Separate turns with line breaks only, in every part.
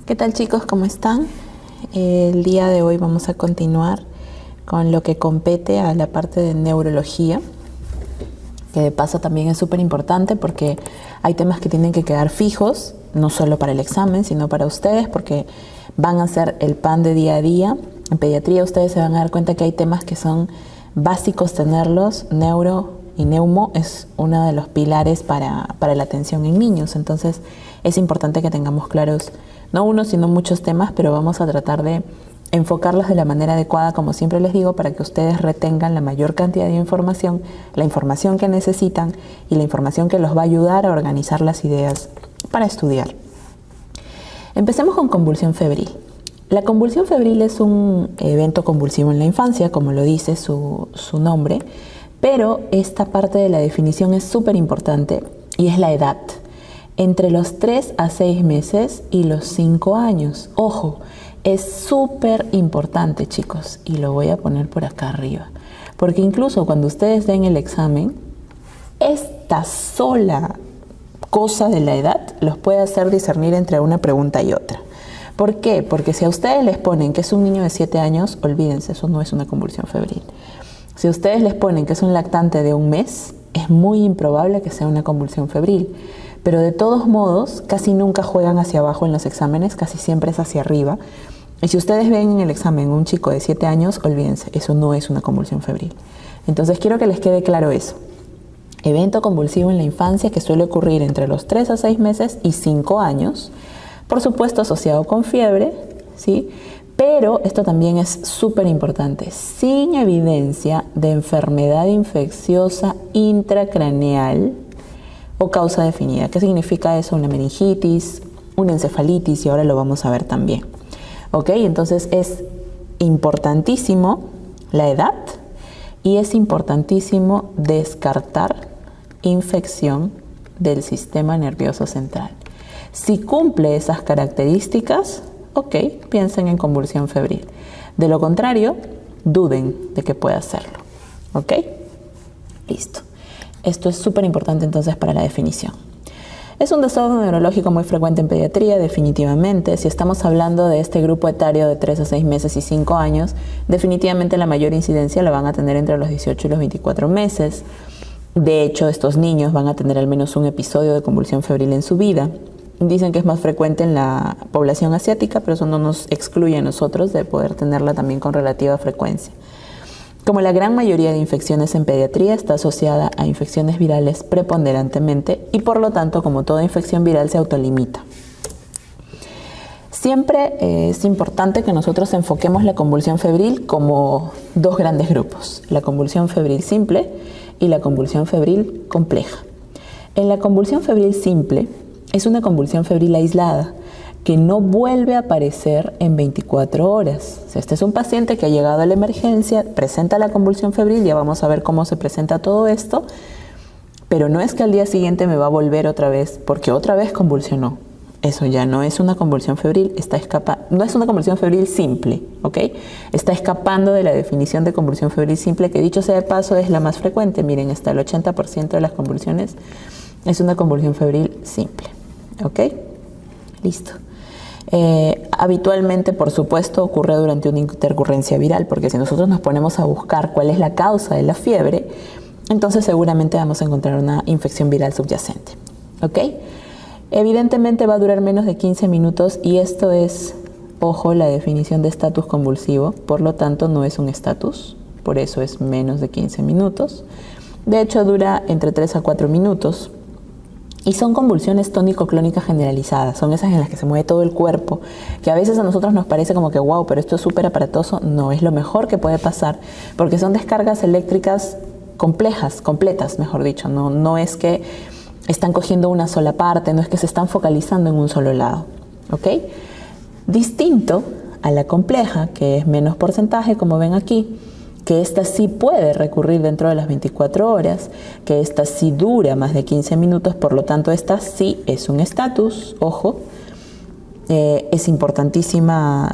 ¿Qué tal, chicos? ¿Cómo están? El día de hoy vamos a continuar con lo que compete a la parte de neurología, que de paso también es súper importante porque hay temas que tienen que quedar fijos, no solo para el examen, sino para ustedes, porque van a ser el pan de día a día. En pediatría ustedes se van a dar cuenta que hay temas que son básicos tenerlos. Neuro y neumo es uno de los pilares para la atención en niños, entonces es importante que tengamos claros no uno, sino muchos temas, pero vamos a tratar de enfocarlos de la manera adecuada, como siempre les digo, para que ustedes retengan la mayor cantidad de información, la información que necesitan y la información que los va a ayudar a organizar las ideas para estudiar. Empecemos con convulsión febril. La convulsión febril es un evento convulsivo en la infancia, como lo dice su nombre, pero esta parte de la definición es súper importante y es la edad. Entre los 3 a 6 meses y los 5 años. Ojo, es súper importante, chicos, y lo voy a poner por acá arriba, porque incluso cuando ustedes den el examen, esta sola cosa de la edad los puede hacer discernir entre una pregunta y otra. ¿Por qué? Porque si a ustedes les ponen que es un niño de 7 años, olvídense, eso no es una convulsión febril. Si a ustedes les ponen que es un lactante de 1 mes, es muy improbable que sea una convulsión febril. Pero de todos modos, casi nunca juegan hacia abajo en los exámenes, casi siempre es hacia arriba. Y si ustedes ven en el examen un chico de 7 años, olvídense, eso no es una convulsión febril. Entonces quiero que les quede claro eso. Evento convulsivo en la infancia que suele ocurrir entre los 3 a 6 meses y 5 años, por supuesto asociado con fiebre, ¿sí? Pero esto también es súper importante, sin evidencia de enfermedad infecciosa intracraneal o causa definida. ¿Qué significa eso? Una meningitis, una encefalitis, y ahora lo vamos a ver también. ¿Ok? Entonces es importantísimo la edad y es importantísimo descartar infección del sistema nervioso central. Si cumple esas características, ok, piensen en convulsión febril. De lo contrario, duden de que pueda hacerlo. ¿Ok? Listo. Esto es súper importante entonces para la definición. Es un desorden neurológico muy frecuente en pediatría, definitivamente. Si estamos hablando de este grupo etario de 3 a 6 meses y 5 años, definitivamente la mayor incidencia la van a tener entre los 18 y los 24 meses. De hecho, estos niños van a tener al menos un episodio de convulsión febril en su vida. Dicen que es más frecuente en la población asiática, pero eso no nos excluye a nosotros de poder tenerla también con relativa frecuencia. Como la gran mayoría de infecciones en pediatría está asociada a infecciones virales preponderantemente y por lo tanto, como toda infección viral, se autolimita. Siempre es importante que nosotros enfoquemos la convulsión febril como dos grandes grupos, la convulsión febril simple y la convulsión febril compleja. En la convulsión febril simple es una convulsión febril aislada que no vuelve a aparecer en 24 horas. Si este es un paciente que ha llegado a la emergencia, presenta la convulsión febril, ya vamos a ver cómo se presenta todo esto, pero no es que al día siguiente me va a volver otra vez, porque otra vez convulsionó. Eso ya no es una convulsión febril, no es una convulsión febril simple, ¿ok? Está escapando de la definición de convulsión febril simple, que dicho sea de paso es la más frecuente. Miren, hasta el 80% de las convulsiones es una convulsión febril simple, ¿ok? Listo. Habitualmente, por supuesto, ocurre durante una intercurrencia viral, porque si nosotros nos ponemos a buscar cuál es la causa de la fiebre, entonces seguramente vamos a encontrar una infección viral subyacente. ¿Ok? Evidentemente va a durar menos de 15 minutos y esto es, ojo, la definición de estatus convulsivo, por lo tanto no es un estatus, por eso es menos de 15 minutos. De hecho, dura entre 3 a 4 minutos. Y son convulsiones tónico-clónicas generalizadas, son esas en las que se mueve todo el cuerpo, que a veces a nosotros nos parece como que wow, pero esto es súper aparatoso. No, es lo mejor que puede pasar, porque son descargas eléctricas completas, mejor dicho. No es que están cogiendo una sola parte, no es que se están focalizando en un solo lado, ¿ok? Distinto a la compleja, que es menos porcentaje, como ven aquí, que esta sí puede recurrir dentro de las 24 horas, que esta sí dura más de 15 minutos, por lo tanto esta sí es un estatus, ojo. Es importantísimo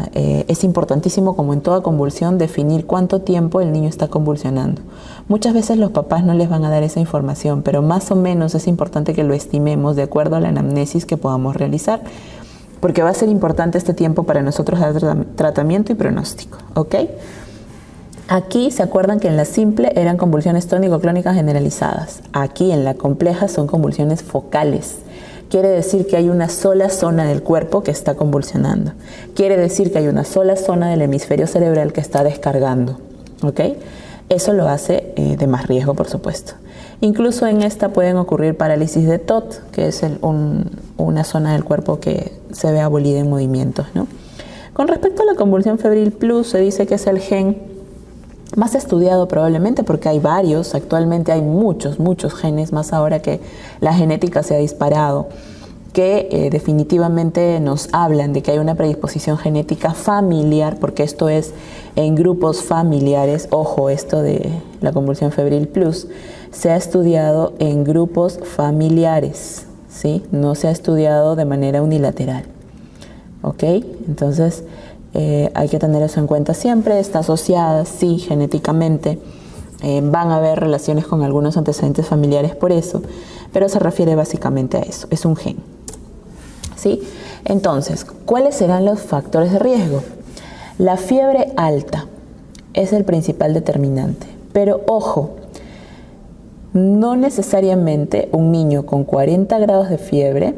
como en toda convulsión definir cuánto tiempo el niño está convulsionando. Muchas veces los papás no les van a dar esa información, pero más o menos es importante que lo estimemos de acuerdo a la anamnesis que podamos realizar. porque va a ser importante este tiempo para nosotros dar tratamiento y pronóstico, ¿ok? Aquí se acuerdan que en la simple eran convulsiones tónico-clónicas generalizadas. Aquí en la compleja son convulsiones focales. Quiere decir que hay una sola zona del cuerpo que está convulsionando. Quiere decir que hay una sola zona del hemisferio cerebral que está descargando, ¿ok? Eso lo hace de más riesgo, por supuesto. Incluso en esta pueden ocurrir parálisis de TOT, que es una zona del cuerpo que se ve abolida en movimientos, ¿no? Con respecto a la convulsión febril plus, se dice que es el gen más estudiado probablemente porque hay varios, actualmente hay muchos genes, más ahora que la genética se ha disparado, que definitivamente nos hablan de que hay una predisposición genética familiar, porque esto es en grupos familiares. Ojo, esto de la convulsión febril plus se ha estudiado en grupos familiares, ¿sí? No se ha estudiado de manera unilateral, ¿ok? Entonces hay que tener eso en cuenta siempre. Está asociada, sí, genéticamente. Van a haber relaciones con algunos antecedentes familiares por eso, pero se refiere básicamente a eso, es un gen, ¿sí? Entonces, ¿cuáles serán los factores de riesgo? La fiebre alta es el principal determinante, pero ojo, no necesariamente un niño con 40 grados de fiebre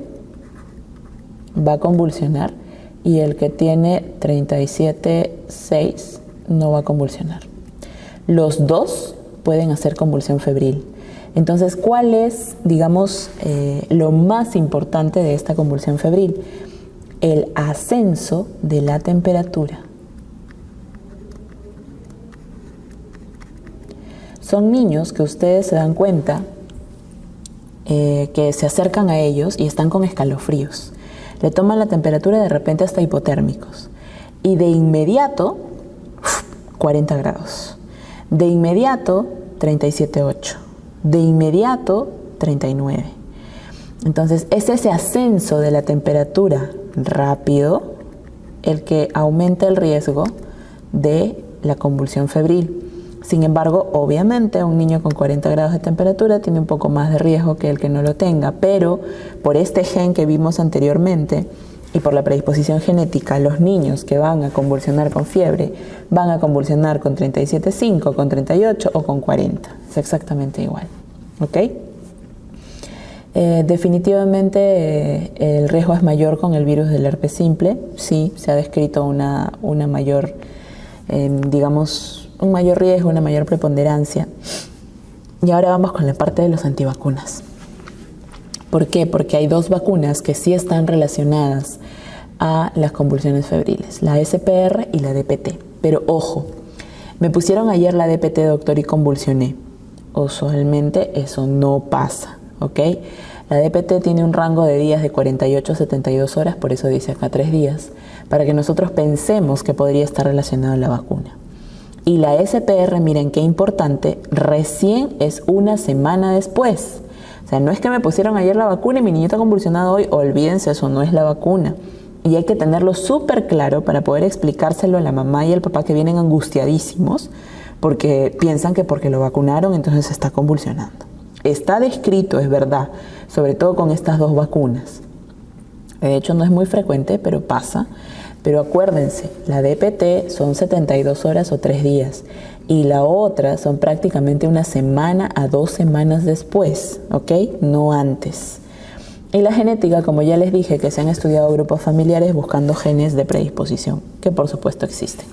va a convulsionar y el que tiene 37,6 no va a convulsionar. Los dos pueden hacer convulsión febril. Entonces, ¿cuál es, digamos, lo más importante de esta convulsión febril? El ascenso de la temperatura. Son niños que ustedes se dan cuenta que se acercan a ellos y están con escalofríos. Le toman la temperatura de repente hasta hipotérmicos. Y de inmediato, 40 grados. De inmediato, 37,8. De inmediato, 39. Entonces, es ese ascenso de la temperatura rápido el que aumenta el riesgo de la convulsión febril. Sin embargo, obviamente, un niño con 40 grados de temperatura tiene un poco más de riesgo que el que no lo tenga, pero por este gen que vimos anteriormente y por la predisposición genética, los niños que van a convulsionar con fiebre van a convulsionar con 37,5, con 38 o con 40. Es exactamente igual, ¿ok? Definitivamente el riesgo es mayor con el virus del herpes simple. Sí, se ha descrito una mayor, digamos, un mayor riesgo, una mayor preponderancia. Y ahora vamos con la parte de los antivacunas. ¿Por qué? Porque hay dos vacunas que sí están relacionadas a las convulsiones febriles, la SPR y la DPT. Pero ojo, me pusieron ayer la DPT, doctor, y convulsioné. Usualmente eso no pasa, ¿ok? La DPT tiene un rango de días de 48 a 72 horas, por eso dice acá 3 días, para que nosotros pensemos que podría estar relacionado a la vacuna. Y la SPR, miren qué importante, recién es una semana después. O sea, no es que me pusieron ayer la vacuna y mi niñito ha convulsionado hoy, olvídense, eso no es la vacuna. Y hay que tenerlo súper claro para poder explicárselo a la mamá y al papá que vienen angustiadísimos porque piensan que porque lo vacunaron entonces se está convulsionando. Está descrito, es verdad, sobre todo con estas dos vacunas. De hecho, no es muy frecuente, pero pasa. Pero acuérdense, la DPT son 72 horas o 3 días y la otra son prácticamente una semana a 2 semanas después, ¿ok? No antes. Y la genética, como ya les dije, que se han estudiado grupos familiares buscando genes de predisposición, que por supuesto existen.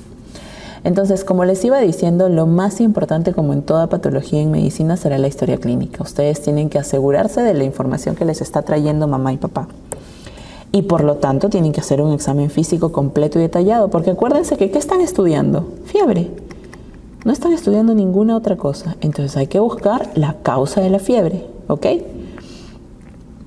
Entonces, como les iba diciendo, lo más importante, como en toda patología en medicina, será la historia clínica. Ustedes tienen que asegurarse de la información que les está trayendo mamá y papá. Y por lo tanto tienen que hacer un examen físico completo y detallado, porque acuérdense que ¿qué están estudiando? Fiebre. No están estudiando ninguna otra cosa. Entonces hay que buscar la causa de la fiebre, ¿ok?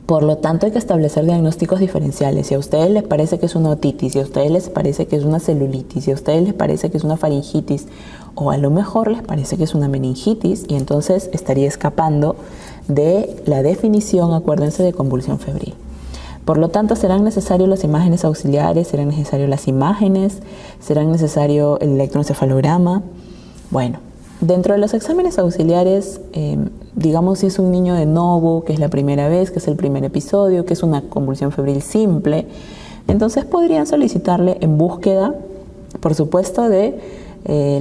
Por lo tanto hay que establecer diagnósticos diferenciales. Si a ustedes les parece que es una otitis, si a ustedes les parece que es una celulitis, si a ustedes les parece que es una faringitis, o a lo mejor les parece que es una meningitis, y entonces estaría escapando de la definición, acuérdense, de convulsión febril. Por lo tanto, serán necesarias las imágenes auxiliares, serán necesarias las imágenes, serán necesario el electroencefalograma. Bueno, dentro de los exámenes auxiliares, digamos si es un niño de novo, que es la primera vez, que es el primer episodio, que es una convulsión febril simple, Entonces podrían solicitarle en búsqueda, por supuesto, de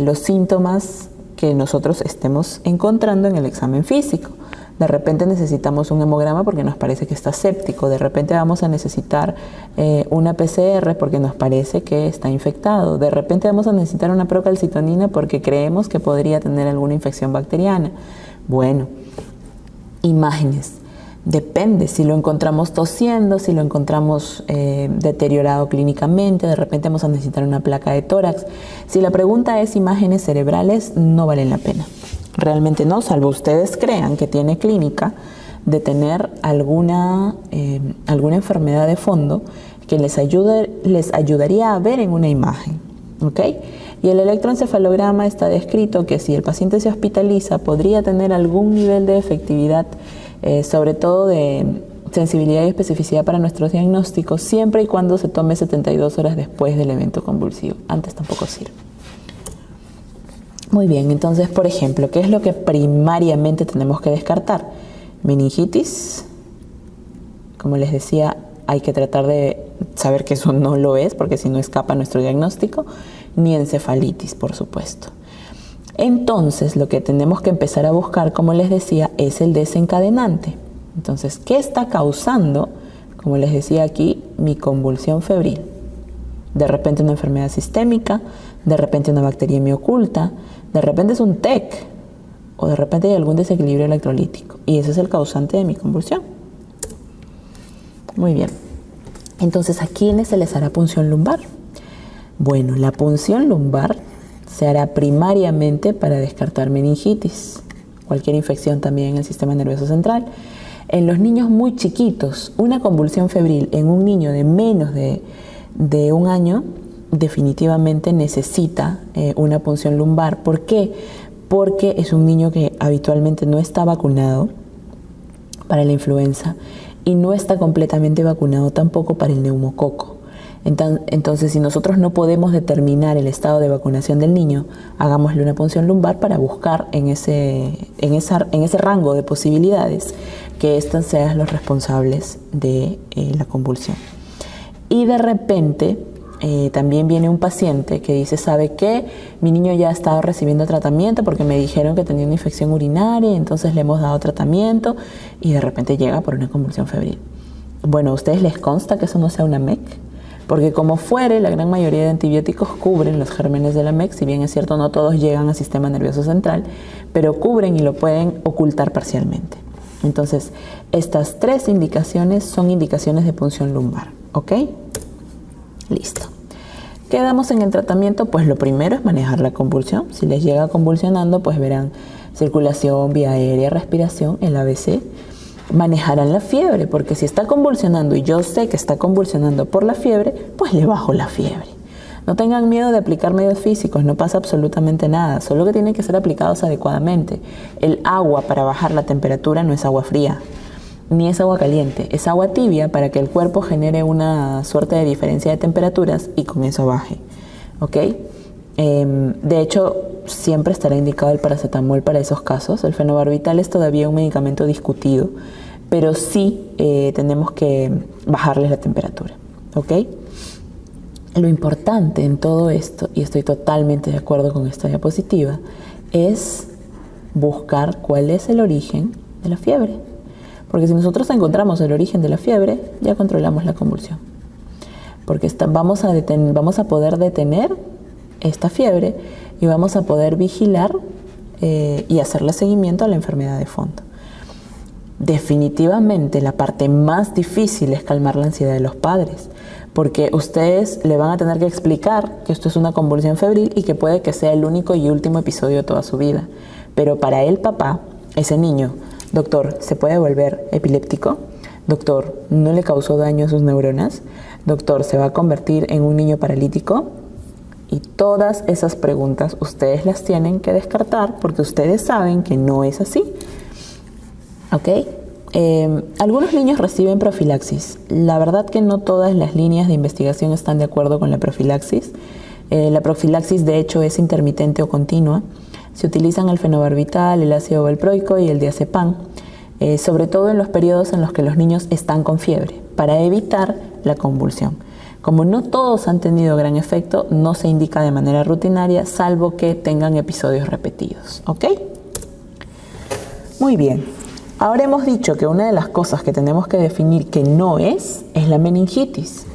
los síntomas que nosotros estemos encontrando en el examen físico. De repente necesitamos un hemograma porque nos parece que está séptico. De repente vamos a necesitar una PCR porque nos parece que está infectado. De repente vamos a necesitar una procalcitonina porque creemos que podría tener alguna infección bacteriana. Bueno, imágenes. Depende si lo encontramos tosiendo, si lo encontramos deteriorado clínicamente, de repente vamos a necesitar una placa de tórax. Si la pregunta es imágenes cerebrales, no valen la pena. Realmente no, salvo ustedes crean que tiene clínica de tener alguna enfermedad de fondo que les ayudaría a ver en una imagen, ¿ok? Y el electroencefalograma está descrito que si el paciente se hospitaliza podría tener algún nivel de efectividad, sobre todo de sensibilidad y especificidad para nuestros diagnósticos, siempre y cuando se tome 72 horas después del evento convulsivo. Antes tampoco sirve. Muy bien, entonces, por ejemplo, ¿qué es lo que primariamente tenemos que descartar? Meningitis. Como les decía, hay que tratar de saber que eso no lo es, porque si no escapa nuestro diagnóstico. Ni encefalitis, por supuesto. Entonces, lo que tenemos que empezar a buscar, como les decía, es el desencadenante. Entonces, ¿qué está causando, como les decía aquí, mi convulsión febril? De repente una enfermedad sistémica, de repente una bacteriemia oculta, de repente es un TEC, o de repente hay algún desequilibrio electrolítico. Y ese es el causante de mi convulsión. Muy bien. Entonces, ¿a quiénes se les hará punción lumbar? Bueno, la punción lumbar se hará primariamente para descartar meningitis, cualquier infección también en el sistema nervioso central. En los niños muy chiquitos, una convulsión febril en un niño de menos de un año definitivamente necesita una punción lumbar. ¿Por qué? Porque es un niño que habitualmente no está vacunado para la influenza y no está completamente vacunado tampoco para el neumococo. Entonces, si nosotros no podemos determinar el estado de vacunación del niño, hagámosle una punción lumbar para buscar en ese rango de posibilidades que éstas sean los responsables de la convulsión. Y de repente también viene un paciente que dice, ¿sabe qué? Mi niño ya ha estado recibiendo tratamiento porque me dijeron que tenía una infección urinaria y entonces le hemos dado tratamiento y de repente llega por una convulsión febril. Bueno, ¿a ustedes les consta que eso no sea una MEC? Porque como fuere, la gran mayoría de antibióticos cubren los gérmenes de la MEC, si bien es cierto no todos llegan al sistema nervioso central, pero cubren y lo pueden ocultar parcialmente. Entonces, estas tres indicaciones son indicaciones de punción lumbar, ¿ok? Listo. Quedamos en el tratamiento, pues lo primero es manejar la convulsión. Si les llega convulsionando, pues verán circulación, vía aérea, respiración, el ABC. Manejarán la fiebre, porque si está convulsionando y yo sé que está convulsionando por la fiebre, pues le bajo la fiebre. No tengan miedo de aplicar medios físicos, no pasa absolutamente nada, solo que tienen que ser aplicados adecuadamente. El agua para bajar la temperatura no es agua fría, ni es agua caliente, es agua tibia para que el cuerpo genere una suerte de diferencia de temperaturas y con eso baje, ¿ok? De hecho, siempre estará indicado el paracetamol para esos casos. El fenobarbital es todavía un medicamento discutido, pero sí tenemos que bajarles la temperatura, ¿ok? Lo importante en todo esto, y estoy totalmente de acuerdo con esta diapositiva, es buscar cuál es el origen de la fiebre. Porque si nosotros encontramos el origen de la fiebre, ya controlamos la convulsión. Porque vamos a poder detener esta fiebre y vamos a poder vigilar y hacerle seguimiento a la enfermedad de fondo. Definitivamente la parte más difícil es calmar la ansiedad de los padres, porque ustedes le van a tener que explicar que esto es una convulsión febril y que puede que sea el único y último episodio de toda su vida. Pero para el papá, ese niño, doctor, ¿se puede volver epiléptico? Doctor, ¿no le causó daño a sus neuronas? Doctor, ¿se va a convertir en un niño paralítico? Y todas esas preguntas ustedes las tienen que descartar porque ustedes saben que no es así. ¿Ok? Algunos niños reciben profilaxis. La verdad que no todas las líneas de investigación están de acuerdo con la profilaxis. La profilaxis de hecho es intermitente o continua. Se utilizan el fenobarbital, el ácido valproico y el diazepam, sobre todo en los periodos en los que los niños están con fiebre, para evitar la convulsión. Como no todos han tenido gran efecto, no se indica de manera rutinaria, salvo que tengan episodios repetidos, ¿ok? Muy bien. Ahora hemos dicho que una de las cosas que tenemos que definir que no es la meningitis.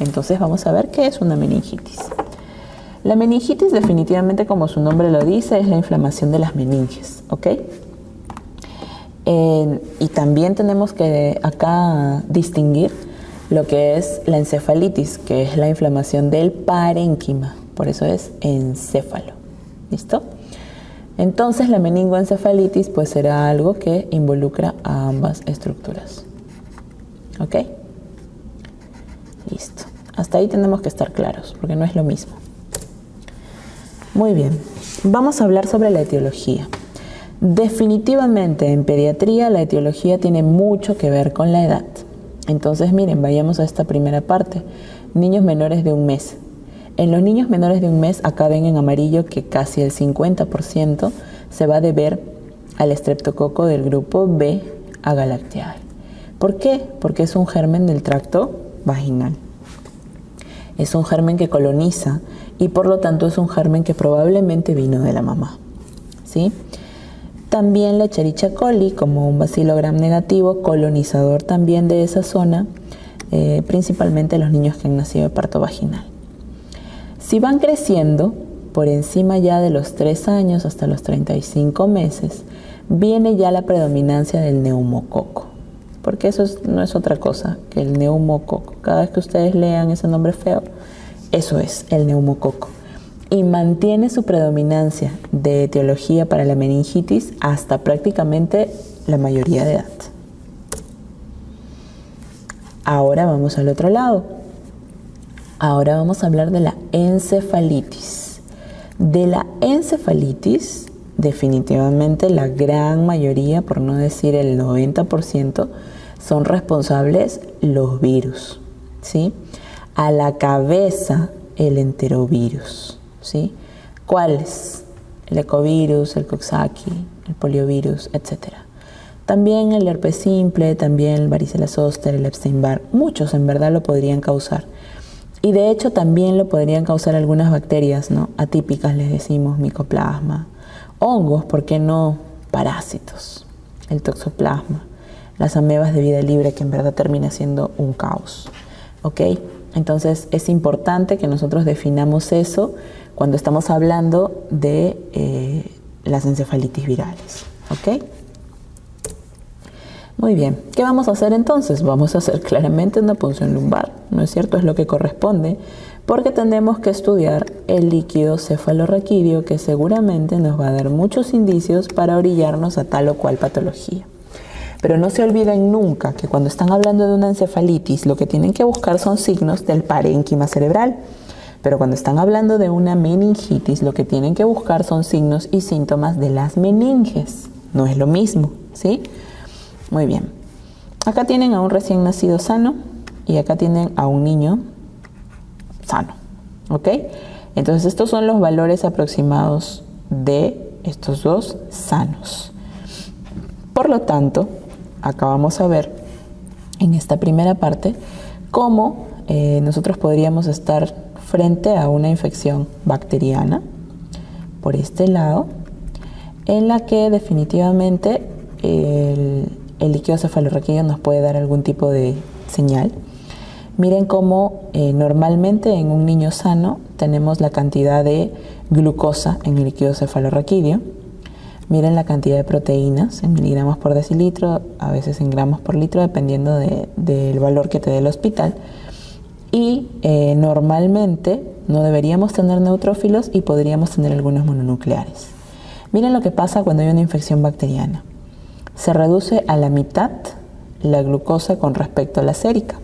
Entonces vamos a ver qué es una meningitis. La meningitis definitivamente, como su nombre lo dice, es la inflamación de las meninges, ¿ok? Y también tenemos que acá distinguir lo que es la encefalitis, que es la inflamación del parénquima, por eso es encéfalo, ¿listo? Entonces la meningoencefalitis pues será algo que involucra a ambas estructuras, ¿ok? Listo, hasta ahí tenemos que estar claros, porque no es lo mismo. Muy bien, vamos a hablar sobre la etiología. Definitivamente en pediatría la etiología tiene mucho que ver con la edad. Entonces miren, vayamos a esta primera parte. Niños menores de 1 mes. En los niños menores de 1 mes, acá ven en amarillo que casi el 50% se va a deber al estreptococo del grupo B agalactiae. ¿Por qué? Porque es un germen del tracto vaginal. Es un germen que coloniza y por lo tanto es un germen que probablemente vino de la mamá, ¿sí? También la Escherichia coli, como un bacilo gram negativo, colonizador también de esa zona, principalmente los niños que han nacido de parto vaginal. Si van creciendo por encima ya de los 3 años hasta los 35 meses, viene ya la predominancia del neumococo, porque eso no es otra cosa que el neumococo. Cada vez que ustedes lean ese nombre feo, eso es el neumococo. Y mantiene su predominancia de etiología para la meningitis hasta prácticamente la mayoría de edad. Ahora vamos al otro lado. Ahora vamos a hablar de la encefalitis. De la encefalitis, definitivamente la gran mayoría, por no decir el 90%, son responsables los virus, ¿sí? A la cabeza el enterovirus, ¿sí? ¿Cuáles? El ecovirus, el coxsackie, el poliovirus, etc. También el herpes simple, también el varicela zoster, el Epstein-Barr. Muchos en verdad lo podrían causar. Y de hecho también lo podrían causar algunas bacterias, ¿no? Atípicas, les decimos, micoplasma. Hongos, ¿por qué no? Parásitos, el toxoplasma, las amebas de vida libre, que en verdad termina siendo un caos, ¿ok? Entonces es importante que nosotros definamos eso cuando estamos hablando de las encefalitis virales, ¿ok? Muy bien, ¿qué vamos a hacer entonces? Vamos a hacer claramente una punción lumbar, ¿no es cierto? Es lo que corresponde, porque tenemos que estudiar el líquido cefalorraquídeo, que seguramente nos va a dar muchos indicios para orillarnos a tal o cual patología. Pero no se olviden nunca que cuando están hablando de una encefalitis, lo que tienen que buscar son signos del parénquima cerebral. Pero cuando están hablando de una meningitis, lo que tienen que buscar son signos y síntomas de las meninges. No es lo mismo, ¿sí? Muy bien. Acá tienen a un recién nacido sano y acá tienen a un niño sano, ¿ok? Entonces estos son los valores aproximados de estos dos sanos. Por lo tanto, acá vamos a ver en esta primera parte cómo nosotros podríamos estar frente a una infección bacteriana por este lado, en la que definitivamente el líquido cefalorraquídeo nos puede dar algún tipo de señal. Miren cómo normalmente en un niño sano tenemos la cantidad de glucosa en el líquido cefalorraquídeo. Miren la cantidad de proteínas en miligramos por decilitro, a veces en gramos por litro, dependiendo del valor que te dé el hospital. Y normalmente no deberíamos tener neutrófilos y podríamos tener algunos mononucleares. Miren lo que pasa cuando hay una infección bacteriana. Se reduce a la mitad la glucosa con respecto a la sérica.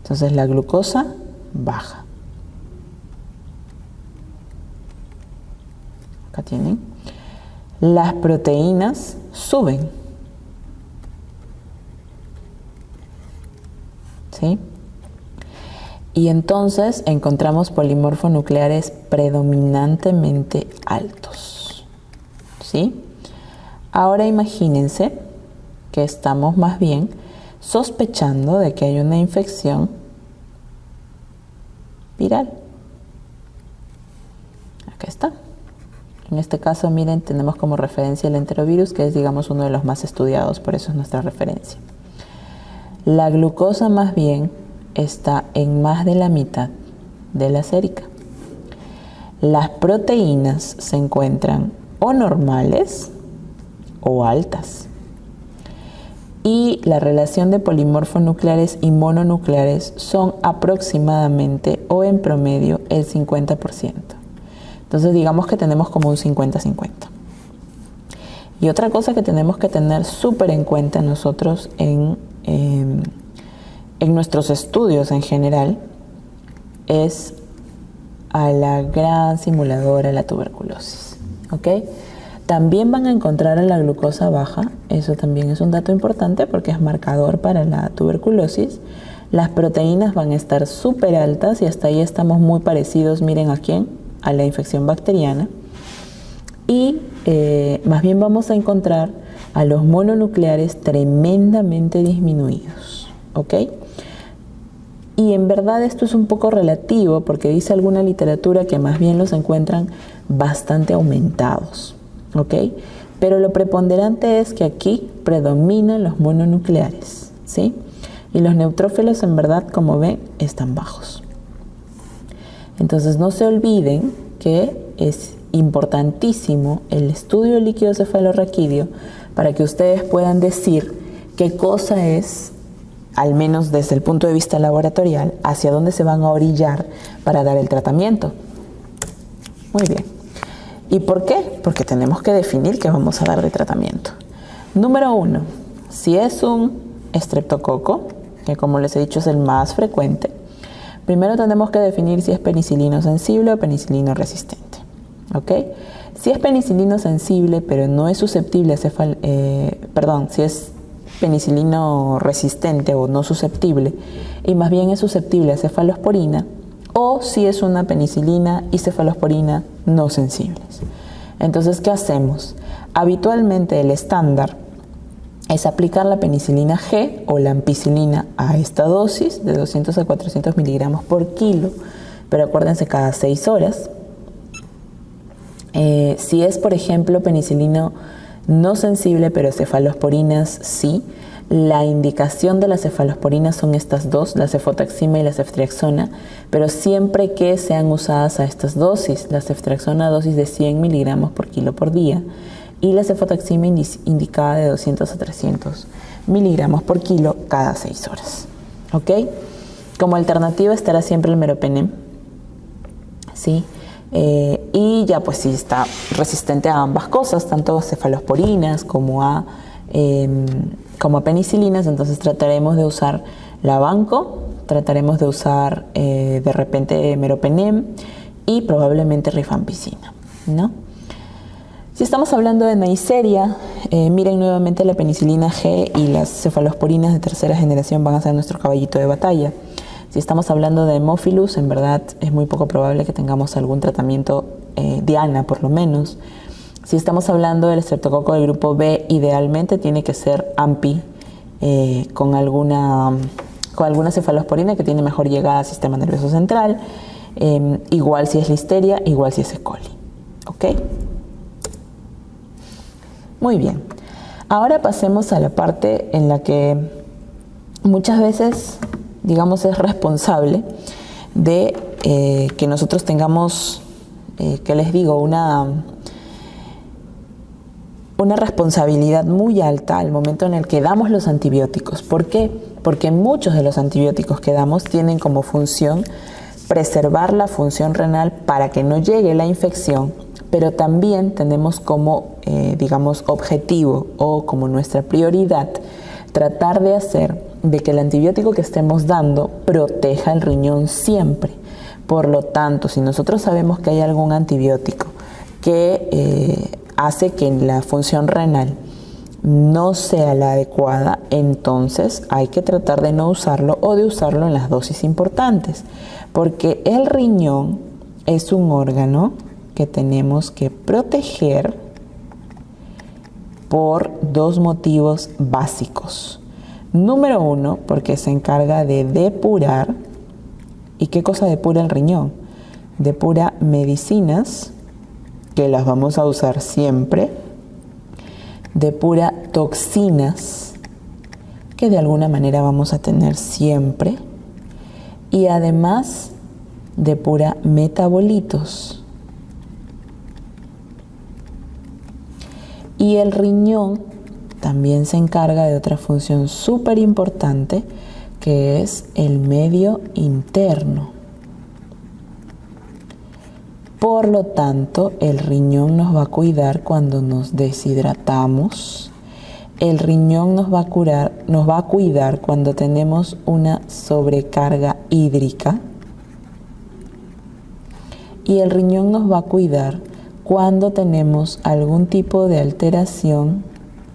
Entonces la glucosa baja. Acá tienen. Las proteínas suben. ¿Sí? Y entonces encontramos polimorfonucleares predominantemente altos. ¿Sí? Ahora imagínense que estamos más bien sospechando de que hay una infección viral. Acá está. En este caso, miren, tenemos como referencia el enterovirus, que es, digamos, uno de los más estudiados, por eso es nuestra referencia. La glucosa, más bien, está en más de la mitad de la sérica. Las proteínas se encuentran o normales o altas. Y la relación de polimorfonucleares y mononucleares son aproximadamente o en promedio el 50%. Entonces digamos que tenemos como un 50-50. Y otra cosa que tenemos que tener súper en cuenta nosotros en nuestros estudios en general es a la gran simuladora de la tuberculosis. ¿Ok? También van a encontrar a la glucosa baja, eso también es un dato importante porque es marcador para la tuberculosis. Las proteínas van a estar súper altas y hasta ahí estamos muy parecidos, miren a quién, a la infección bacteriana. Y más bien vamos a encontrar a los mononucleares tremendamente disminuidos, ¿ok? Y en verdad esto es un poco relativo porque dice alguna literatura que más bien los encuentran bastante aumentados. ¿Ok? Pero lo preponderante es que aquí predominan los mononucleares, ¿sí? Y los neutrófilos en verdad, como ven, están bajos. Entonces no se olviden que es importantísimo el estudio líquido cefalorraquídeo para que ustedes puedan decir qué cosa es, al menos desde el punto de vista laboratorial, hacia dónde se van a orillar para dar el tratamiento. Muy bien. ¿Y por qué? Porque tenemos que definir qué vamos a dar de tratamiento. Número 1, si es un estreptococo, que como les he dicho es el más frecuente, primero tenemos que definir si es penicilino sensible o penicilino resistente. ¿Ok? Si es penicilino sensible pero no es susceptible a si es penicilino resistente o no susceptible y más bien es susceptible a cefalosporina, o si es una penicilina y cefalosporina no sensibles. Entonces, ¿qué hacemos? Habitualmente el estándar es aplicar la penicilina G o la ampicilina a esta dosis de 200 a 400 miligramos por kilo, pero acuérdense cada 6 horas. Si es, por ejemplo, penicilino no sensible, pero cefalosporinas sí, la indicación de las cefalosporinas son estas dos, la cefotaxima y la ceftriaxona, pero siempre que sean usadas a estas dosis, la ceftriaxona a dosis de 100 miligramos por kilo por día y la cefotaxima indicada de 200 a 300 miligramos por kilo cada 6 horas. ¿Ok? Como alternativa estará siempre el meropenem, ¿sí? Y ya pues si está resistente a ambas cosas, tanto a cefalosporinas como a penicilinas, entonces trataremos de usar la Vanco, trataremos de usar de repente meropenem y probablemente rifampicina, ¿no? Si estamos hablando de Neisseria, miren nuevamente la penicilina G y las cefalosporinas de tercera generación van a ser nuestro caballito de batalla. Si estamos hablando de Haemophilus, en verdad es muy poco probable que tengamos algún tratamiento diana, por lo menos. Si estamos hablando del estreptococo del grupo B, idealmente tiene que ser AMPI con alguna cefalosporina que tiene mejor llegada al sistema nervioso central. Igual si es Listeria, igual si es E. coli. ¿Ok? Muy bien. Ahora pasemos a la parte en la que muchas veces, digamos, es responsable de que nosotros tengamos, ¿qué les digo? Una responsabilidad muy alta al momento en el que damos los antibióticos. ¿Por qué? Porque muchos de los antibióticos que damos tienen como función preservar la función renal para que no llegue la infección, pero también tenemos como, digamos, objetivo o como nuestra prioridad tratar de hacer de que el antibiótico que estemos dando proteja el riñón siempre. Por lo tanto, si nosotros sabemos que hay algún antibiótico que hace que la función renal no sea la adecuada, entonces hay que tratar de no usarlo o de usarlo en las dosis importantes, porque el riñón es un órgano que tenemos que proteger por dos motivos básicos. Número uno, porque se encarga de depurar ¿Y qué cosa depura el riñón? Depura medicinas, que las vamos a usar siempre. Depura toxinas, que de alguna manera vamos a tener siempre. Y además depura metabolitos. Y el riñón también se encarga de otra función súper importante, que es el medio interno. Por lo tanto, el riñón nos va a cuidar cuando nos deshidratamos. El riñón nos va a cuidar cuando tenemos una sobrecarga hídrica. Y el riñón nos va a cuidar cuando tenemos algún tipo de alteración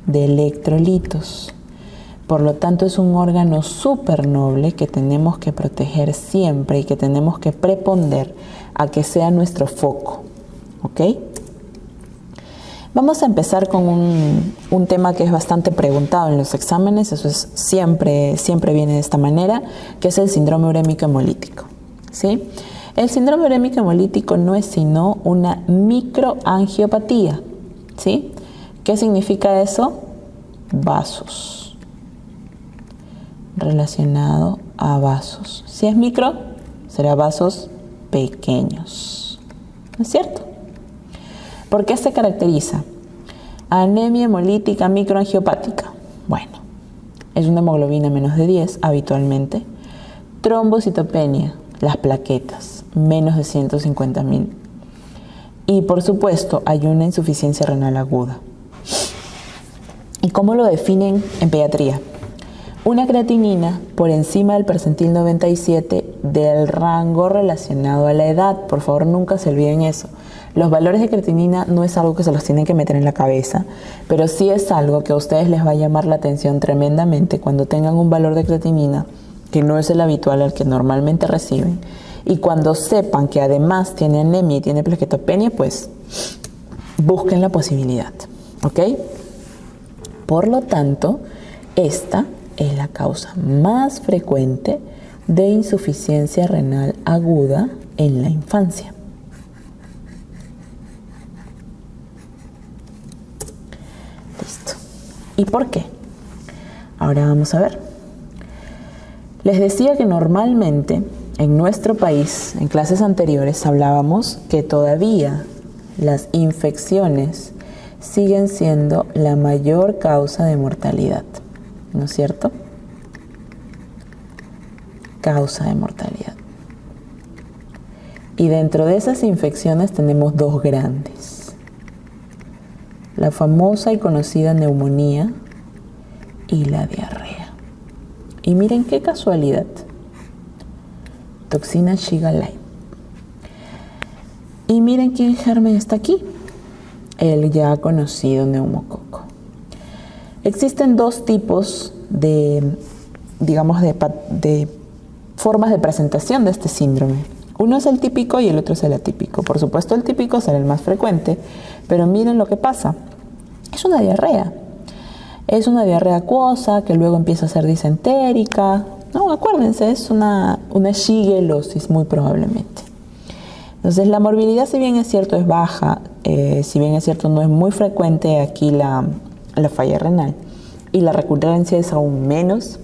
de electrolitos. Por lo tanto, es un órgano súper noble que tenemos que proteger siempre y que tenemos que preponder a que sea nuestro foco. ¿Ok? Vamos a empezar con un tema que es bastante preguntado en los exámenes, eso es siempre viene de esta manera, que es el síndrome urémico hemolítico. ¿Sí? El síndrome urémico hemolítico no es sino una microangiopatía. ¿Sí? ¿Qué significa eso? Vasos. Relacionado a vasos. Si es micro, será vasos pequeños. ¿No es cierto? ¿Por qué se caracteriza? Anemia hemolítica microangiopática. Bueno, es una hemoglobina menos de 10 habitualmente. Trombocitopenia, las plaquetas, menos de 150.000. Y por supuesto, hay una insuficiencia renal aguda. ¿Y cómo lo definen en pediatría? Una creatinina por encima del percentil 97 del rango relacionado a la edad. Por favor, nunca se olviden eso. Los valores de creatinina no es algo que se los tienen que meter en la cabeza, pero sí es algo que a ustedes les va a llamar la atención tremendamente cuando tengan un valor de creatinina que no es el habitual al que normalmente reciben. Y cuando sepan que además tiene anemia y tiene plaquetopenia, pues busquen la posibilidad. ¿Ok? Por lo tanto, esta es la causa más frecuente de insuficiencia renal aguda en la infancia. Listo. ¿Y por qué? Ahora vamos a ver. Les decía que normalmente en nuestro país, en clases anteriores, hablábamos que todavía las infecciones siguen siendo la mayor causa de mortalidad. ¿No es cierto? Causa de mortalidad. Y dentro de esas infecciones tenemos dos grandes. La famosa y conocida neumonía y la diarrea. Y miren qué casualidad. Toxina Shiga Light. Y miren qué germen está aquí. El ya conocido neumococo. Existen dos tipos de formas de presentación de este síndrome. Uno es el típico y el otro es el atípico. Por supuesto, el típico será el más frecuente, pero miren lo que pasa. Es una diarrea. Es una diarrea acuosa que luego empieza a ser disentérica. No, acuérdense, es una shigelosis muy probablemente. Entonces, la morbilidad, si bien es cierto, es baja, si bien es cierto, no es muy frecuente aquí la falla renal, y la recurrencia es aún menos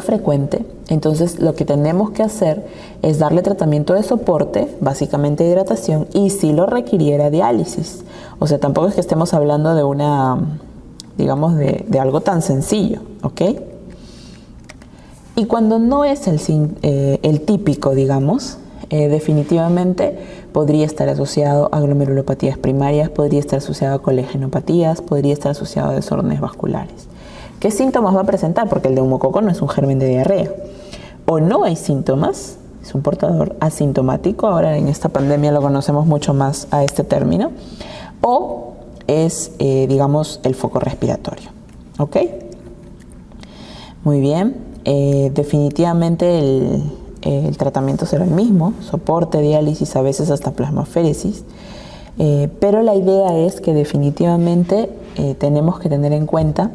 frecuente. Entonces lo que tenemos que hacer es darle tratamiento de soporte, básicamente hidratación, y si lo requiriera diálisis. O sea, tampoco es que estemos hablando de de algo tan sencillo, ¿ok? Y cuando no es el típico, definitivamente podría estar asociado a glomerulopatías primarias, podría estar asociado a colegenopatías, podría estar asociado a desórdenes vasculares. ¿Qué síntomas va a presentar? Porque el neumococo no es un germen de diarrea. O no hay síntomas, es un portador asintomático, ahora en esta pandemia lo conocemos mucho más a este término, o es, el foco respiratorio. ¿Ok? Muy bien, definitivamente el tratamiento será el mismo, soporte, diálisis, a veces hasta plasmaféresis, pero la idea es que definitivamente tenemos que tener en cuenta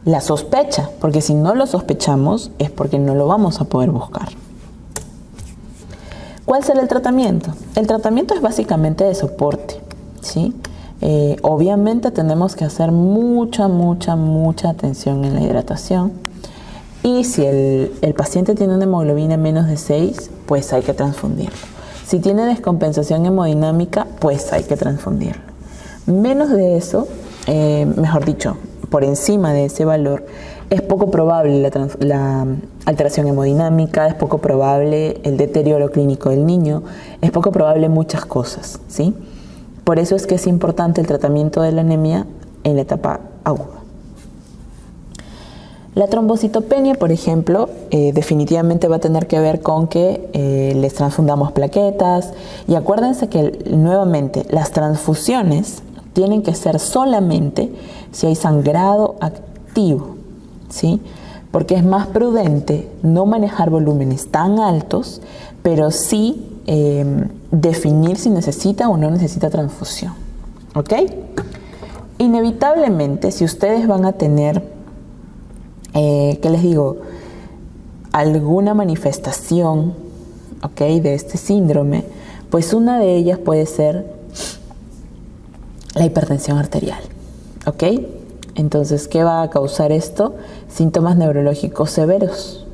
la sospecha, porque si no lo sospechamos es porque no lo vamos a poder buscar. ¿Cuál será el tratamiento? El tratamiento es básicamente de soporte, ¿sí? Obviamente tenemos que hacer mucha atención en la hidratación. Y si el paciente tiene una hemoglobina menos de 6, pues hay que transfundirlo. Si tiene descompensación hemodinámica, pues hay que transfundirlo. Menos de eso, mejor dicho, por encima de ese valor, es poco probable la alteración hemodinámica, es poco probable el deterioro clínico del niño, es poco probable muchas cosas, ¿sí? Por eso es que es importante el tratamiento de la anemia en la etapa aguda. La trombocitopenia, por ejemplo, definitivamente va a tener que ver con que les transfundamos plaquetas. Y acuérdense que, nuevamente, las transfusiones tienen que ser solamente si hay sangrado activo, ¿sí? Porque es más prudente no manejar volúmenes tan altos, pero sí definir si necesita o no necesita transfusión, ¿ok? Inevitablemente, si ustedes van a tener, ¿qué les digo?, alguna manifestación, ¿ok?, de este síndrome, pues una de ellas puede ser la hipertensión arterial, ¿ok? Entonces, ¿qué va a causar esto? Síntomas neurológicos severos.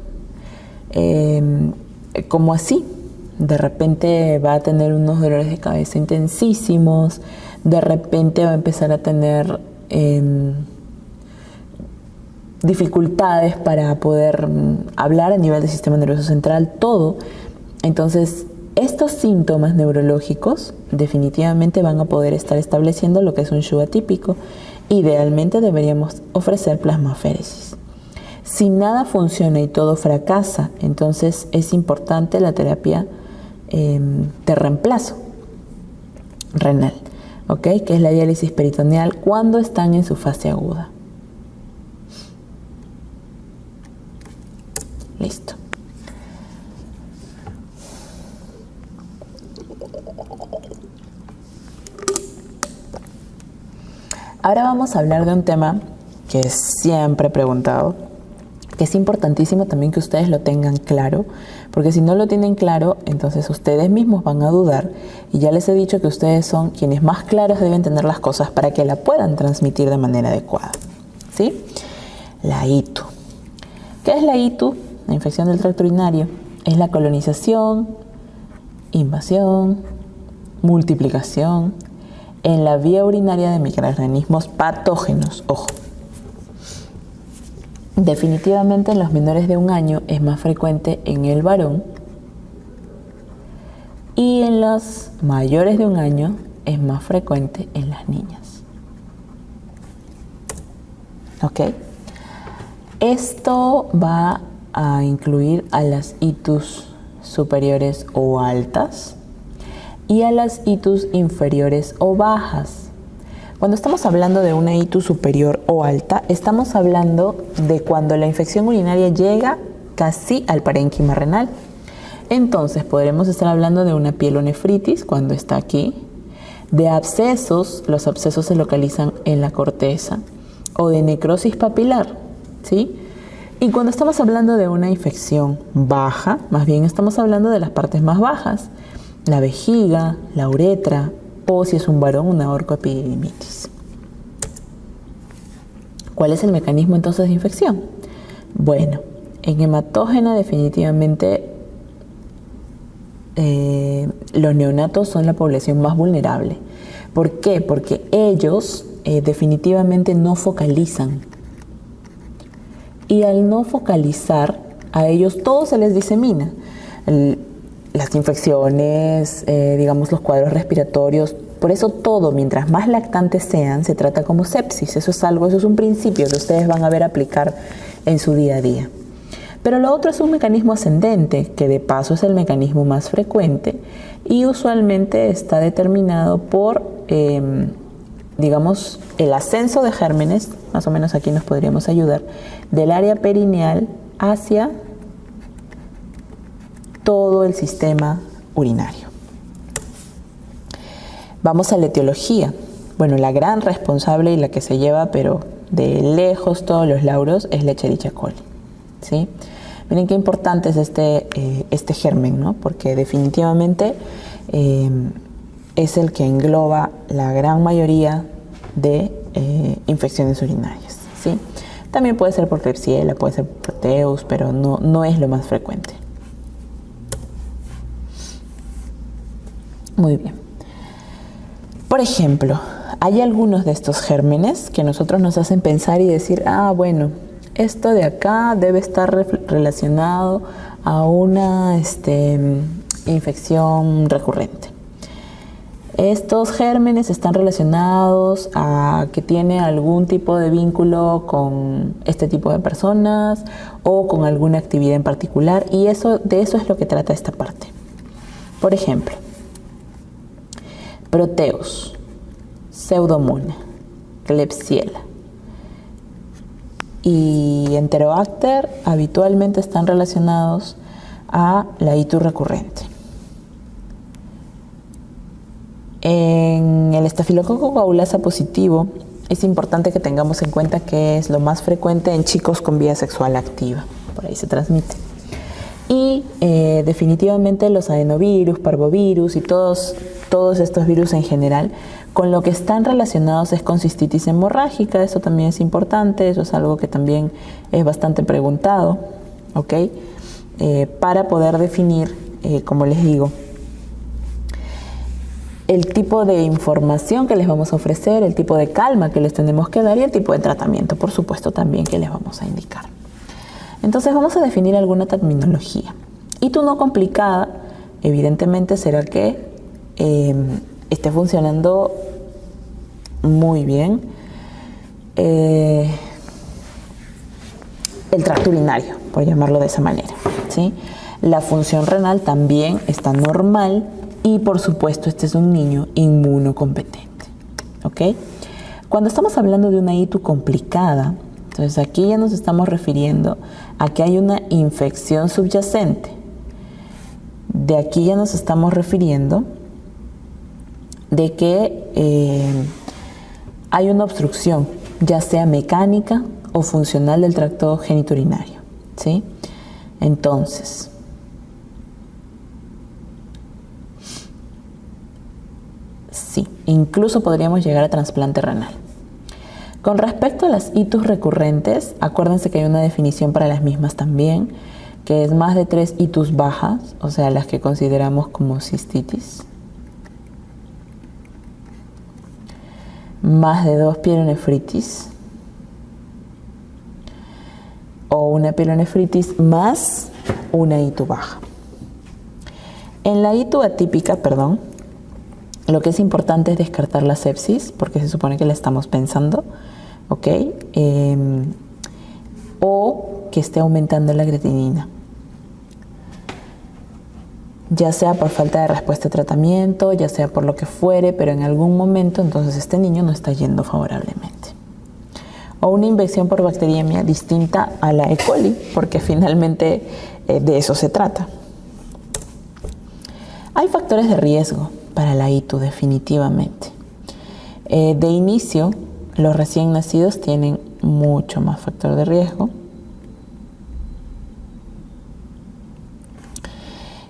Como así, de repente va a tener unos dolores de cabeza intensísimos, de repente va a empezar a tener dificultades para poder hablar a nivel del sistema nervioso central, todo. Entonces, estos síntomas neurológicos definitivamente van a poder estar estableciendo lo que es un SHU atípico. Idealmente deberíamos ofrecer plasmaféresis. Si nada funciona y todo fracasa, entonces es importante la terapia de reemplazo renal, ¿ok?, que es la diálisis peritoneal cuando están en su fase aguda. Listo. Ahora vamos a hablar de un tema que siempre he preguntado, que es importantísimo también que ustedes lo tengan claro, porque si no lo tienen claro, entonces ustedes mismos van a dudar, y ya les he dicho que ustedes son quienes más claros deben tener las cosas para que la puedan transmitir de manera adecuada, ¿sí? La ITU. ¿Qué es la ITU? La infección del tracto urinario. Es la colonización, invasión, multiplicación en la vía urinaria de microorganismos patógenos. Ojo. Definitivamente en los menores de 1 año es más frecuente en el varón, y en los mayores de 1 año es más frecuente en las niñas. ¿Ok? Esto va a incluir a las ITUs superiores o altas y a las ITUs inferiores o bajas. Cuando estamos hablando de una ITU superior o alta, estamos hablando de cuando la infección urinaria llega casi al parénquima renal. Entonces podremos estar hablando de una pielonefritis cuando está aquí, de abscesos, los abscesos se localizan en la corteza, o de necrosis papilar, ¿sí? Y cuando estamos hablando de una infección baja, más bien estamos hablando de las partes más bajas, la vejiga, la uretra, o si es un varón, una orcoepididimitis. ¿Cuál es el mecanismo entonces de infección? Bueno, en hematógena definitivamente los neonatos son la población más vulnerable. ¿Por qué? Porque ellos definitivamente no focalizan. Y al no focalizar, a ellos todo se les disemina. Las infecciones, digamos los cuadros respiratorios, por eso todo, mientras más lactantes sean, se trata como sepsis. Eso es un principio que ustedes van a ver aplicar en su día a día. Pero lo otro es un mecanismo ascendente, que de paso es el mecanismo más frecuente y usualmente está determinado por, digamos, el ascenso de gérmenes, más o menos aquí nos podríamos ayudar, del área perineal hacia todo el sistema urinario. Vamos a la etiología. Bueno, la gran responsable y la que se lleva, pero de lejos todos los lauros, es la Escherichia coli, ¿sí? Miren qué importante es este germen, ¿no? Porque definitivamente es el que engloba la gran mayoría de infecciones urinarias, ¿sí? También puede ser por Klebsiella, puede ser por Proteus, pero no es lo más frecuente. Muy bien. Por ejemplo, hay algunos de estos gérmenes que nosotros nos hacen pensar y decir, bueno, esto de acá debe estar relacionado a una infección recurrente. Estos gérmenes están relacionados a que tiene algún tipo de vínculo con este tipo de personas o con alguna actividad en particular, y de eso es lo que trata esta parte. Por ejemplo, Proteus, Pseudomonas, Klebsiella y Enterobacter habitualmente están relacionados a la itus recurrente. En el estafilococo coagulasa positivo es importante que tengamos en cuenta que es lo más frecuente en chicos con vía sexual activa, por ahí se transmite. Y definitivamente los adenovirus, parvovirus y todos estos virus en general, con lo que están relacionados es con cistitis hemorrágica. Eso también es importante, eso es algo que también es bastante preguntado, ¿ok? Para poder definir, como les digo, el tipo de información que les vamos a ofrecer, el tipo de calma que les tenemos que dar y el tipo de tratamiento, por supuesto, también que les vamos a indicar. Entonces vamos a definir alguna terminología. Itus no complicada, evidentemente será que esté funcionando muy bien el tracto urinario, por llamarlo de esa manera, ¿sí? La función renal también está normal y, por supuesto, este es un niño inmunocompetente, ¿ok? Cuando estamos hablando de una itus complicada, entonces aquí ya nos estamos refiriendo a que hay una infección subyacente. De aquí ya nos estamos refiriendo de que hay una obstrucción, ya sea mecánica o funcional del tracto genitourinario, ¿sí? Entonces, sí, incluso podríamos llegar a trasplante renal. Con respecto a las itus recurrentes, acuérdense que hay una definición para las mismas también, que es más de 3 itus bajas, o sea, las que consideramos como cistitis, más de 2 pielonefritis, o una pielonefritis más una itus baja. En la itus atípica, lo que es importante es descartar la sepsis, porque se supone que la estamos pensando, ¿ok? O que esté aumentando la creatinina, ya sea por falta de respuesta a tratamiento, ya sea por lo que fuere, pero en algún momento entonces este niño no está yendo favorablemente. O una infección por bacteriemia distinta a la E. coli, porque finalmente de eso se trata. Hay factores de riesgo para la itus, definitivamente. De inicio, los recién nacidos tienen mucho más factor de riesgo.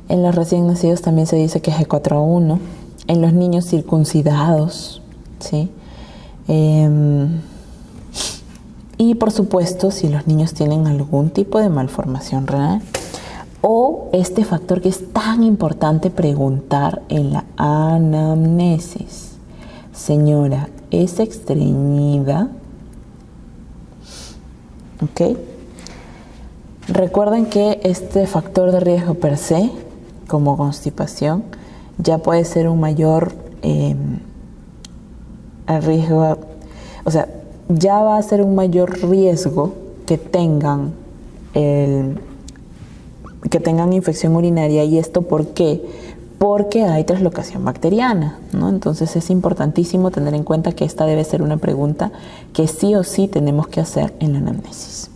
En los recién nacidos también se dice que es G4A1. En los niños circuncidados, ¿sí? Y por supuesto, si los niños tienen algún tipo de malformación renal o este factor que es tan importante preguntar en la anamnesis. Señora, ¿es estreñida? ¿Ok? Recuerden que este factor de riesgo per se, como constipación, ya puede ser un mayor riesgo, o sea, ya va a ser un mayor riesgo que tengan infección urinaria. ¿Y esto por qué? Porque hay traslocación bacteriana, ¿no? Entonces es importantísimo tener en cuenta que esta debe ser una pregunta que sí o sí tenemos que hacer en la anamnesis.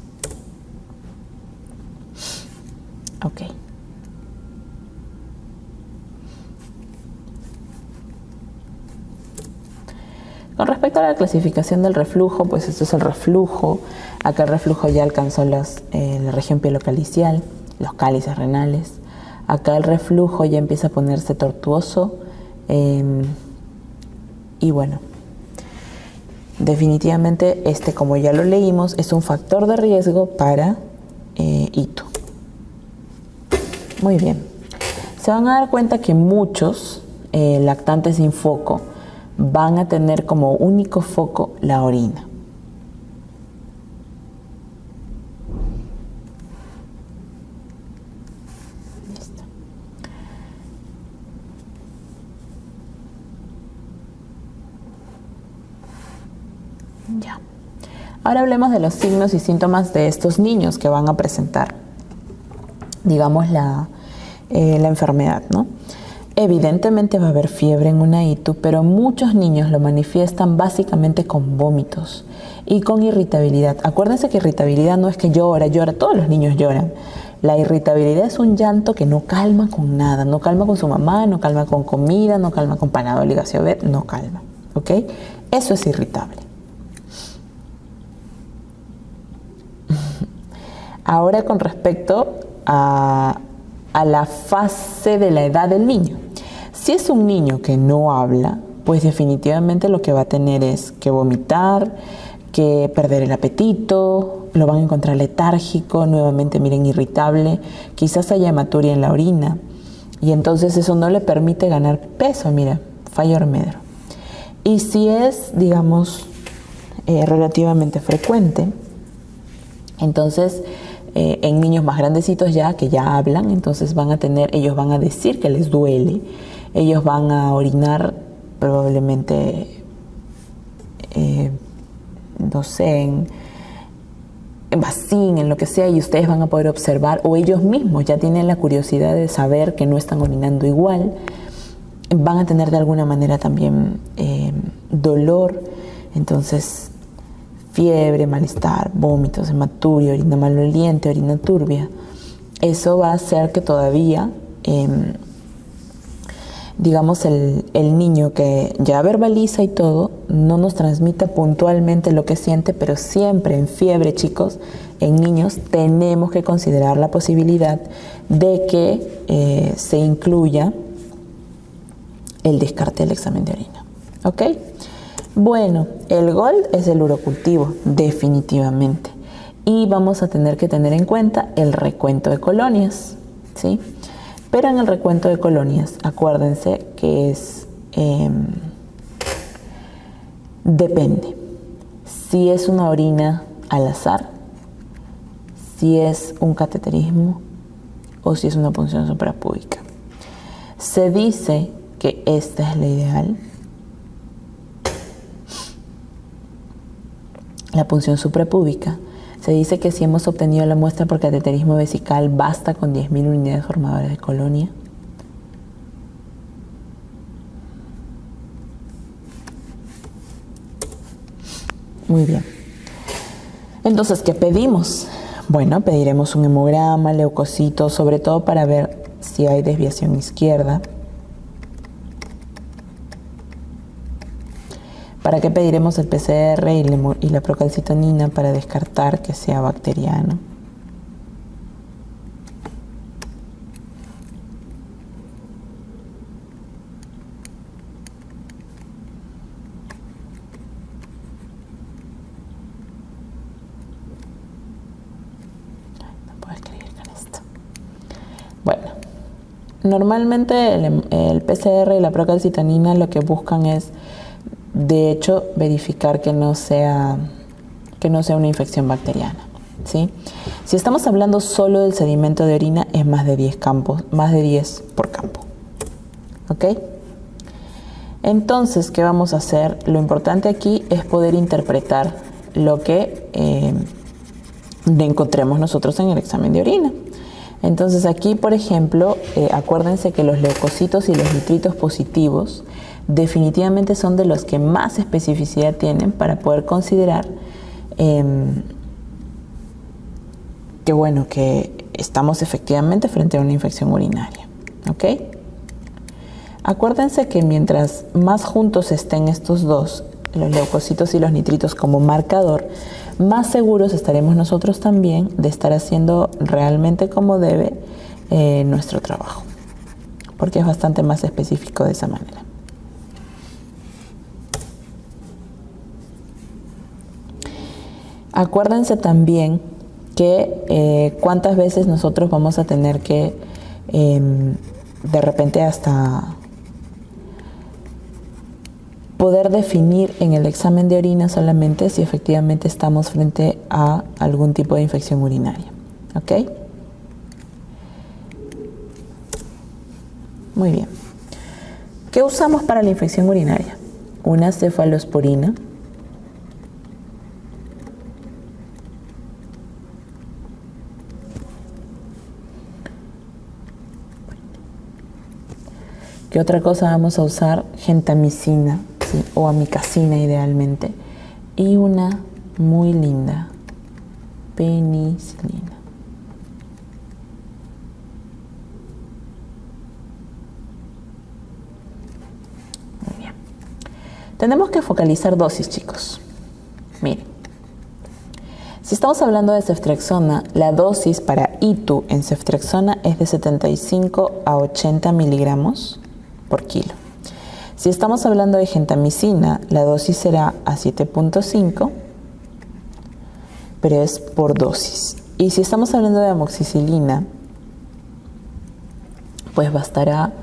Ok. Con respecto a la clasificación del reflujo, pues esto es el reflujo. Acá el reflujo ya alcanzó la región pielocalicial, los cálices renales. Acá el reflujo ya empieza a ponerse tortuoso. Y bueno, definitivamente como ya lo leímos, es un factor de riesgo para hito. Muy bien. Se van a dar cuenta que muchos lactantes sin foco van a tener como único foco la orina. Listo. Ya. Ahora hablemos de los signos y síntomas de estos niños que van a presentar, digamos, la enfermedad, ¿no? Evidentemente va a haber fiebre en una ITU, pero muchos niños lo manifiestan básicamente con vómitos y con irritabilidad. Acuérdense que irritabilidad no es que llora, todos los niños lloran. La irritabilidad es un llanto que no calma con nada, no calma con su mamá, no calma con comida, no calma con Panadol y Gaseovet, no calma, ¿ok? Eso es irritable. Ahora con respecto a la fase de la edad del niño. Si es un niño que no habla, pues definitivamente lo que va a tener es que vomitar, que perder el apetito, lo van a encontrar letárgico, nuevamente miren irritable, quizás haya hematuria en la orina y entonces eso no le permite ganar peso, mira, fallo hormedero. Y si es, digamos, relativamente frecuente, entonces en niños más grandecitos ya, que ya hablan, entonces ellos van a decir que les duele, ellos van a orinar probablemente, no sé, en vacín, en lo que sea, y ustedes van a poder observar, o ellos mismos ya tienen la curiosidad de saber que no están orinando igual, van a tener de alguna manera también dolor, entonces fiebre, malestar, vómitos, hematuria, orina maloliente, orina turbia. Eso va a hacer que todavía, digamos, el niño que ya verbaliza y todo, no nos transmita puntualmente lo que siente, pero siempre en fiebre, chicos, en niños tenemos que considerar la posibilidad de que se incluya el descarte del examen de orina. ¿Ok? Bueno, el GOLD es el urocultivo, definitivamente. Y vamos a tener que tener en cuenta el recuento de colonias, ¿sí? Pero en el recuento de colonias, acuérdense que es, depende. Si es una orina al azar, si es un cateterismo o si es una punción suprapúbica. Se dice que esta es la ideal. La punción suprapúbica. Se dice que si hemos obtenido la muestra por cateterismo vesical basta con 10.000 unidades formadoras de colonia. Muy bien. Entonces, ¿qué pedimos? Bueno, pediremos un hemograma, leucocito, sobre todo para ver si hay desviación izquierda. ¿Para qué pediremos el PCR y la procalcitonina? Para descartar que sea bacteriano. No puedo escribir con esto. Bueno, normalmente el PCR y la procalcitonina lo que buscan es, de hecho, verificar que no sea una infección bacteriana, ¿sí? Si estamos hablando solo del sedimento de orina, es más de 10 campos, más de 10 por campo, ¿ok? Entonces, ¿qué vamos a hacer? Lo importante aquí es poder interpretar lo que encontremos nosotros en el examen de orina. Entonces aquí, por ejemplo, acuérdense que los leucocitos y los nitritos positivos definitivamente son de los que más especificidad tienen para poder considerar que estamos efectivamente frente a una infección urinaria, ¿ok? Acuérdense que mientras más juntos estén estos dos, los leucocitos y los nitritos como marcador, más seguros estaremos nosotros también de estar haciendo realmente como debe nuestro trabajo, porque es bastante más específico de esa manera. Acuérdense también que cuántas veces nosotros vamos a tener que de repente hasta poder definir en el examen de orina solamente si efectivamente estamos frente a algún tipo de infección urinaria. ¿Ok? Muy bien. ¿Qué usamos para la infección urinaria? Una cefalosporina, ¿qué otra cosa vamos a usar? Gentamicina, ¿sí? O amikacina idealmente. Y una muy linda, penicilina. Muy bien. Tenemos que focalizar dosis, chicos. Miren. Si estamos hablando de ceftriaxona, la dosis para ITU en ceftriaxona es de 75 a 80 miligramos por kilo. Si estamos hablando de gentamicina, la dosis será a 7.5, pero es por dosis. Y si estamos hablando de amoxicilina, pues bastará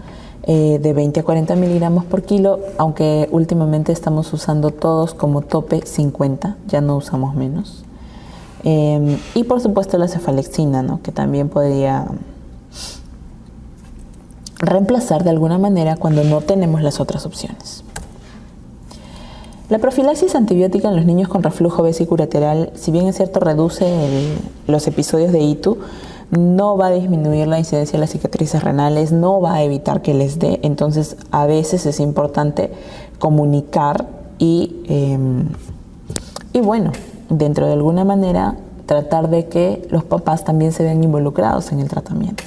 de 20 a 40 miligramos por kilo, aunque últimamente estamos usando todos como tope 50, ya no usamos menos. Y por supuesto la cefalexina, ¿no? Que también podría reemplazar de alguna manera cuando no tenemos las otras opciones. La profilaxis antibiótica en los niños con reflujo vesicolateral, si bien es cierto reduce los episodios de ITU, no va a disminuir la incidencia de las cicatrices renales, no va a evitar que les dé. Entonces a veces es importante comunicar y bueno, dentro de alguna manera tratar de que los papás también se vean involucrados en el tratamiento.